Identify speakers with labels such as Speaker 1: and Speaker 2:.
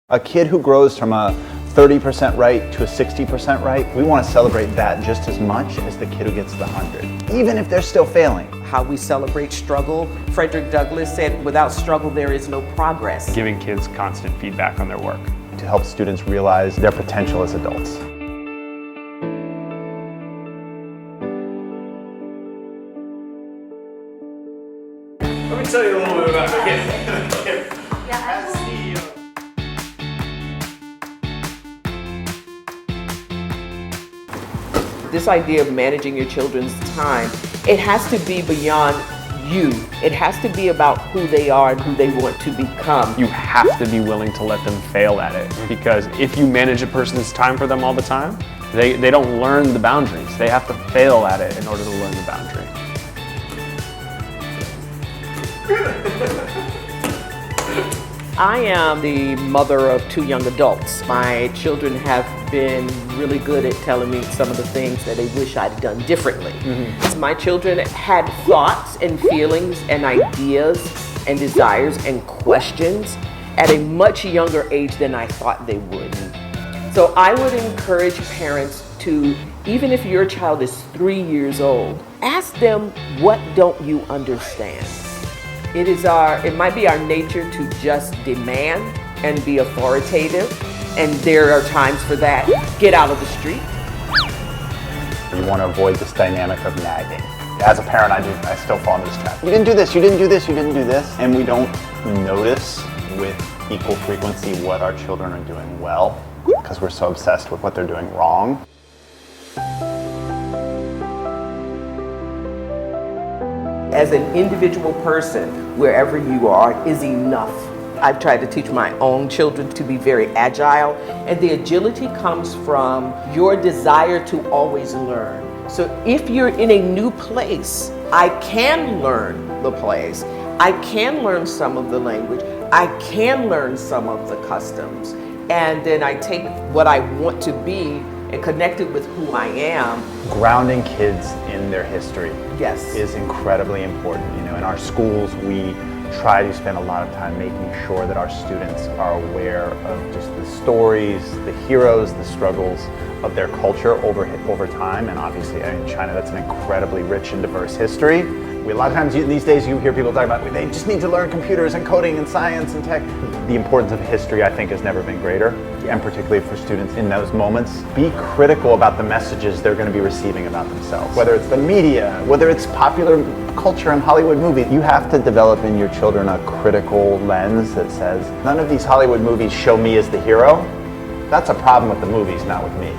Speaker 1: A kid who grows from a 30% right to a 60% right, we want to celebrate that just as much as the kid who gets the 100, even if they're still failing.
Speaker 2: How we celebrate struggle. Frederick Douglass said, without struggle, there is no progress.
Speaker 3: Giving kids constant feedback on their work.
Speaker 1: To help students realize their potential as adults.
Speaker 3: Let me tell you a little bit about Kipp.
Speaker 2: This idea of managing your children's time, it has to be beyond you. It has to be about who they are and who they want to become.
Speaker 3: You have to be willing to let them fail at it, because if you manage a person's time for them all the time, they don't learn the boundaries. They have to fail at it in order to learn the boundary.
Speaker 2: I am the mother of 2 young adults. My children have been really good at telling me some of the things that they wish I'd done differently. My children had thoughts and feelings and ideas and desires and questions at a much younger age than I thought they would. So I would encourage parents to, even if your child is 3 years old, ask them, what don't you understand? It might be our nature to just demand and be authoritative, and there are times for that. Get out of the street.
Speaker 1: You want to avoid this dynamic of nagging. As a parent, I still fall into this trap. You didn't do this, you didn't do this, you didn't do this. And we don't notice with equal frequency what our children are doing well, because we're so obsessed with what they're doing wrong.
Speaker 2: As an individual person, wherever you are, is enough. I've tried to teach my own children to be very agile, and the agility comes from your desire to always learn. So if you're in a new place, I can learn the place. I can learn some of the language. I can learn some of the customs. And then I take what I want to be and connect it with who I am.
Speaker 1: Grounding kids in their history
Speaker 2: is
Speaker 1: incredibly important. You know, in our schools, we try to spend a lot of time making sure that our students are aware of just the stories, the heroes, the struggles of their culture over time. And obviously in China, that's an incredibly rich and diverse history. A lot of times these days you hear people talk about they just need to learn computers and coding and science and tech. The importance of history, I think, has never been greater, and particularly for students in those moments. Be critical about the messages they're going to be receiving about themselves. Whether it's the media, whether it's popular culture and Hollywood movies, you have to develop in your children a critical lens that says, none of these Hollywood movies show me as the hero. That's a problem with the movies, not with me.